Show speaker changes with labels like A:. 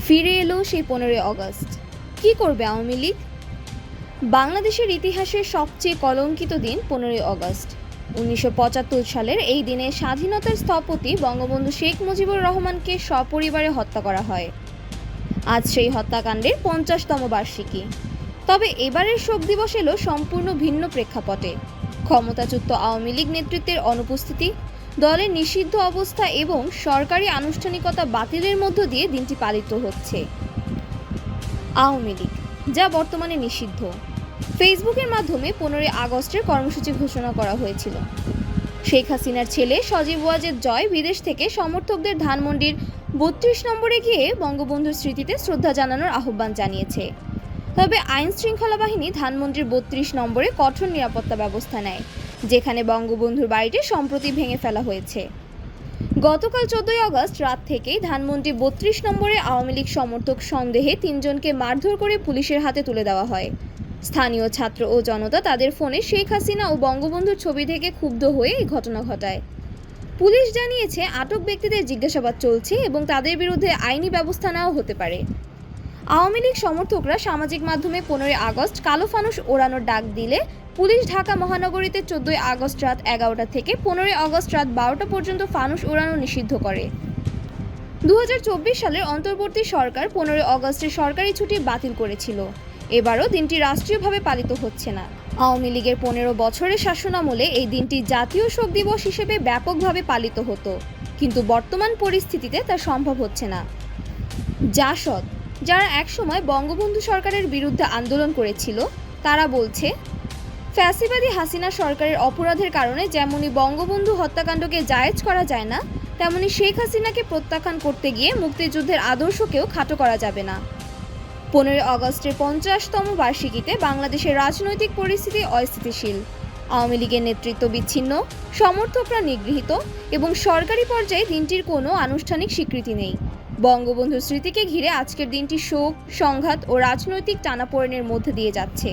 A: ফিরে এলো সেই 15ই আগস্ট। কি করবে আওয়ামী লীগ? বাংলাদেশের ইতিহাসের সবচেয়ে কলঙ্কিত দিন 15ই আগস্ট। 1975 সালের এই দিনে স্বাধীনতার স্থপতি বঙ্গবন্ধু শেখ মুজিবুর রহমানকে সপরিবারে হত্যা করা হয়। আজ সেই হত্যাকাণ্ডের 50তম বার্ষিকী। তবে এবারের শোক দিবস এলো সম্পূর্ণ ভিন্ন প্রেক্ষাপটে। ক্ষমতাচ্যুত আওয়ামী লীগ নেতৃত্বের অনুপস্থিতি, দলের নিষিদ্ধ অবস্থা এবং সরকারি আনুষ্ঠানিকতা বাতিলের মধ্য দিয়ে দিনটি পালিত হচ্ছে। আওয়ামী লীগ, যা বর্তমানে নিষিদ্ধ। ফেসবুকের মাধ্যমে 15ই আগস্টের কর্মসূচি ঘোষণা করা হয়েছিল। শেখ হাসিনার ছেলে সজীব ওয়াজেদ জয় বিদেশ থেকে সমর্থকদের ধানমন্ডির 32 নম্বরে গিয়ে বঙ্গবন্ধুর স্মৃতিতে শ্রদ্ধা জানানোর আহ্বান জানিয়েছে। তবে আইন শৃঙ্খলা বাহিনী ধানমন্ডির 32 নম্বরে কঠোর নিরাপত্তা ব্যবস্থা নেয়, যেখানে বঙ্গবন্ধুর বাড়িটি সম্প্রতি ভেঙে ফেলা হয়েছে। গতকাল 14ই আগস্ট রাত থেকেই ধানমন্ডি 32 নম্বরে আওয়ামী লীগ সমর্থক সন্দেহে 3 জনকে মারধর করে পুলিশের হাতে তুলে দেওয়া হয়। স্থানীয় ছাত্র ও জনতা তাদের ফোনে শেখ হাসিনা ও বঙ্গবন্ধুর ছবি থেকে ক্ষুব্ধ হয়ে এই ঘটনা ঘটায়। পুলিশ জানিয়েছে আটক ব্যক্তিদের জিজ্ঞাসাবাদ চলছে এবং তাদের বিরুদ্ধে আইনি ব্যবস্থা নেওয়া হতে পারে। আওয়ামী লীগ সমর্থকরা সামাজিক মাধ্যমে 15ই আগস্ট কালো ফানুস ওড়ানোর ডাক দিলে পুলিশ ঢাকা মহানগরীতে 14ই আগস্ট রাত 11টা থেকে 15ই আগস্ট রাত 12টা পর্যন্ত ফানুস ওড়ানো নিষিদ্ধ করে। 2024 সালের অন্তর্বর্তী সরকার 15ই আগস্টের সরকারি ছুটি বাতিল করেছিল। এবারও দিনটি রাষ্ট্রীয়ভাবে পালিত হচ্ছে না। আওয়ামী লীগের 15 বছরের শাসনামলে এই দিনটি জাতীয় শোক দিবস হিসেবে ব্যাপকভাবে পালিত হতো, কিন্তু বর্তমান পরিস্থিতিতে তা সম্ভব হচ্ছে না। জাসদ, যারা একসময় বঙ্গবন্ধু সরকারের বিরুদ্ধে আন্দোলন করেছিল, তারা বলছে ফ্যাসিবাদী হাসিনা সরকারের অপরাধের কারণে যেমনি বঙ্গবন্ধু হত্যাকাণ্ডকে জায়েজ করা যায় না, তেমনি শেখ হাসিনাকে প্রত্যাখ্যান করতে গিয়ে মুক্তিযুদ্ধের আদর্শকেও খাটো করা যাবে না। 15ই আগস্টের 50তম বার্ষিকীতে বাংলাদেশের রাজনৈতিক পরিস্থিতি অস্থিতিশীল। আওয়ামী লীগের নেতৃত্ব বিচ্ছিন্ন, সমর্থকরা নিগৃহীত এবং সরকারি পর্যায়ে দিনটির কোনো আনুষ্ঠানিক স্বীকৃতি নেই। বঙ্গবন্ধুর স্মৃতিকে ঘিরে আজকের দিনটি শোক, সংঘাত ও রাজনৈতিক টানাপোড়েনের মধ্যে দিয়ে যাচ্ছে।